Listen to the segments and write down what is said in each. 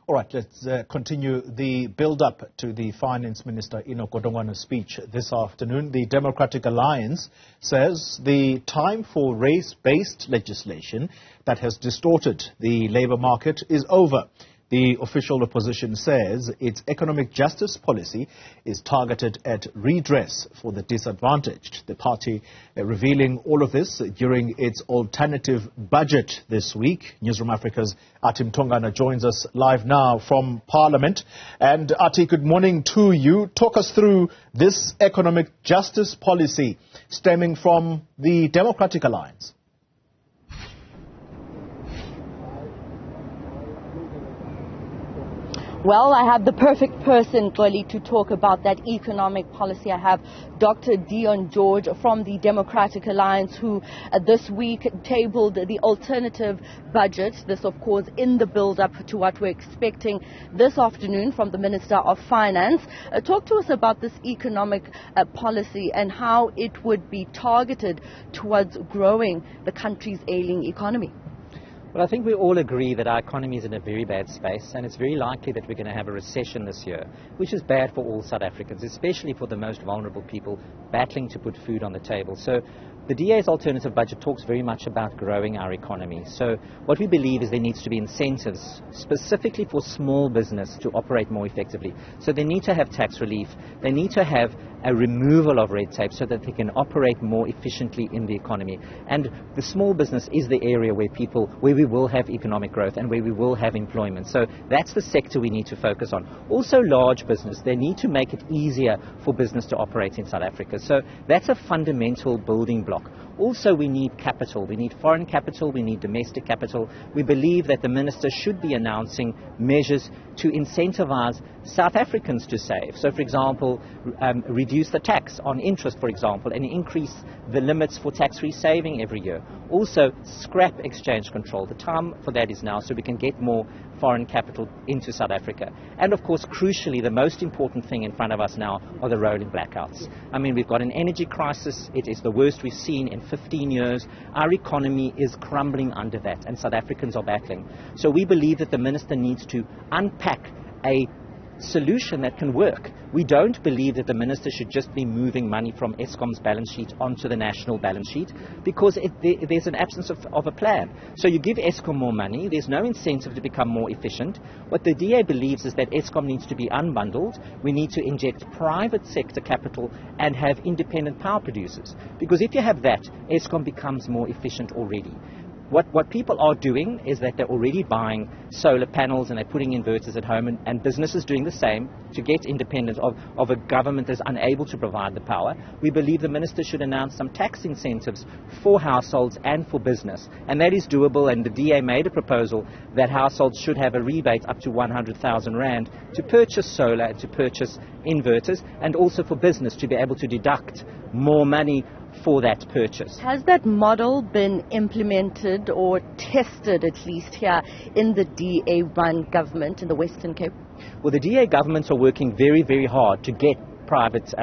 All right, let's continue the build-up to the Finance Minister Mtongana's speech this afternoon. The Democratic Alliance says the time for race-based legislation that has distorted the labour market is over. The official opposition says its economic justice policy is targeted at redress for the disadvantaged. The party revealing all of this during its alternative budget this week. Newzroom Afrika's Athi Mtongana joins us live now from Parliament. And Athi, good morning to you. Talk us through this economic justice policy stemming from the Democratic Alliance. Well, I have the perfect person, really, to talk about that economic policy. I have Dr. Dion George from the Democratic Alliance, who this week tabled the alternative budget. This, of course, in the build-up to what we're expecting this afternoon from the Minister of Finance. Talk to us about this economic policy and how it would be targeted towards growing the country's ailing economy. Well, I think we all agree that our economy is in a very bad space, and it's very likely that we're going to have a recession this year, which is bad for all South Africans, especially for the most vulnerable people battling to put food on the table. So the DA's alternative budget talks very much about growing our economy. So what we believe is there needs to be incentives specifically for small business to operate more effectively. So they need to have tax relief. They need to have a removal of red tape so that they can operate more efficiently in the economy. And the small business is the area where we will have economic growth and where we will have employment. So that's the sector we need to focus on. Also large business, they need to make it easier for business to operate in South Africa. So that's a fundamental building block. Also, we need capital. We need foreign capital. We need domestic capital. We believe that the minister should be announcing measures to incentivize South Africans to save. So, for example, reduce the tax on interest, for example, and increase the limits for tax-free saving every year. Also, scrap exchange control. The time for that is now, so we can get more foreign capital into South Africa. And, of course, crucially, the most important thing in front of us now are the rolling blackouts. I mean, we've got an energy crisis. It is the worst we've seen in 15 years. Our economy is crumbling under that, and South Africans are battling. So we believe that the minister needs to unpack a solution that can work. We don't believe that the minister should just be moving money from Eskom's balance sheet onto the national balance sheet, because there's an absence of a plan. So you give Eskom more money, there's no incentive to become more efficient. What the DA believes is that Eskom needs to be unbundled. We need to inject private sector capital and have independent power producers, because if you have that, Eskom becomes more efficient already. What people are doing is that they're already buying solar panels and they're putting inverters at home, and businesses doing the same to get independent of a government that's unable to provide the power. We believe the minister should announce some tax incentives for households and for business, and that is doable, and the DA made a proposal that households should have a rebate up to 100,000 Rand to purchase solar and to purchase inverters, and also for business to be able to deduct more money for that purchase. Has that model been implemented or tested, at least here in the DA-run government in the Western Cape? Well, the DA governments are working very, very hard to get private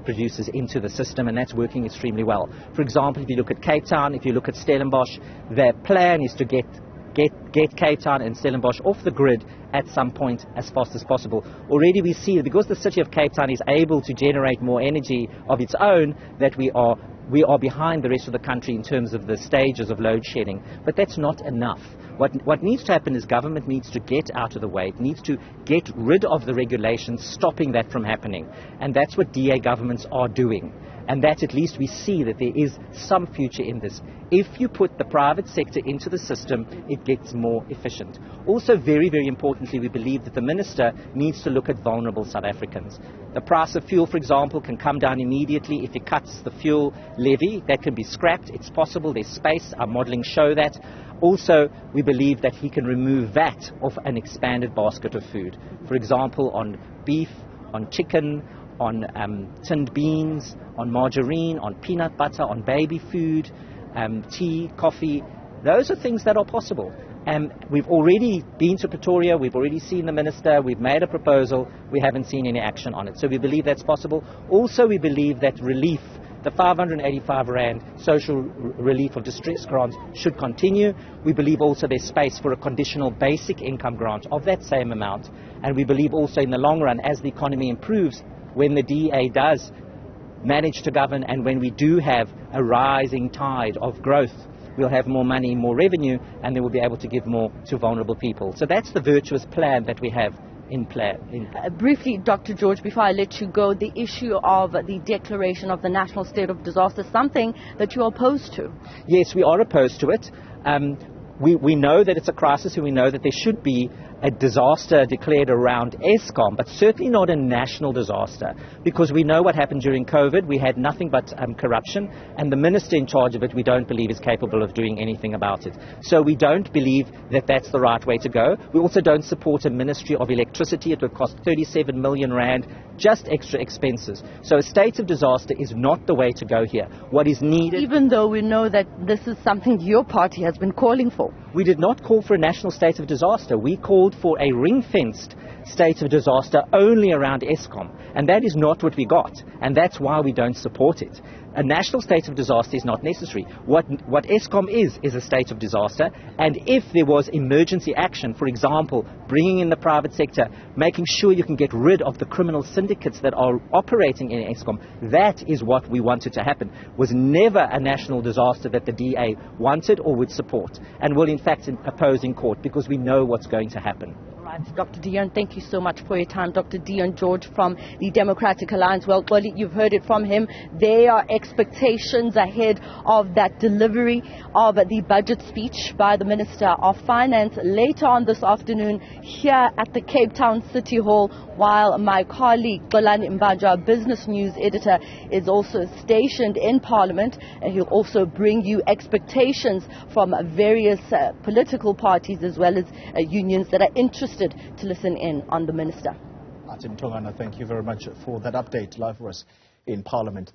producers into the system, and that's working extremely well. For example, if you look at Cape Town, if you look at Stellenbosch, their plan is to get Cape Town and Stellenbosch off the grid at some point as fast as possible. Already we see that because the city of Cape Town is able to generate more energy of its own, that we are behind the rest of the country in terms of the stages of load shedding. But that's not enough. What needs to happen is government needs to get out of the way. It needs to get rid of the regulations stopping that from happening. And that's what DA governments are doing. And that at least we see that there is some future in this. If you put the private sector into the system, it gets more efficient. Also, very, very importantly, we believe that the minister needs to look at vulnerable South Africans. The price of fuel, for example, can come down immediately if he cuts the fuel levy. That can be scrapped. It's possible. There's space. Our modelling show that. Also, we believe that he can remove VAT off an expanded basket of food. For example, on beef, on chicken, on tinned beans, on margarine, on peanut butter, on baby food, tea, coffee. Those are things that are possible. We've already been to Pretoria, we've already seen the minister, we've made a proposal, we haven't seen any action on it. So we believe that's possible. Also, we believe that relief the 585 Rand social relief of distress grants should continue. We believe also there's space for a conditional basic income grant of that same amount. And we believe also in the long run, as the economy improves, when the DA does manage to govern and when we do have a rising tide of growth, we'll have more money, more revenue, and then we'll be able to give more to vulnerable people. So that's the virtuous plan that we have in play. Briefly, Dr. George, before I let you go, the issue of the declaration of the national state of disaster, something that you're opposed to. Yes, we are opposed to it. We know that it's a crisis, and we know that there should be a disaster declared around Eskom, but certainly not a national disaster, because we know what happened during COVID. We had nothing but corruption, and the minister in charge of it we don't believe is capable of doing anything about it. So we don't believe that that's the right way to go. We also don't support a Ministry of Electricity. It would cost 37 million Rand, just extra expenses. So a state of disaster is not the way to go here. What is needed... Even though we know that this is something your party has been calling for. We did not call for a national state of disaster. We called for a ring-fenced state of disaster only around Eskom. And that is not what we got. And that's why we don't support it. A national state of disaster is not necessary. What Eskom is a state of disaster. And if there was emergency action, for example, bringing in the private sector, making sure you can get rid of the criminal syndicates that are operating in Eskom, that is what we wanted to happen. Was never a national disaster that the DA wanted or would support, and will in fact oppose in court, because we know what's going to happen. Dr. Dion, thank you so much for your time. Dr. Dion George from the Democratic Alliance. Well, you've heard it from him. There are expectations ahead of that delivery of the budget speech by the Minister of Finance later on this afternoon here at the Cape Town City Hall, while my colleague Xolani Mbanja, business news editor, is also stationed in Parliament. And he'll also bring you expectations from various political parties as well as unions that are interested to listen in on the minister. Athi Mtongana, thank you very much for that update live for us in Parliament.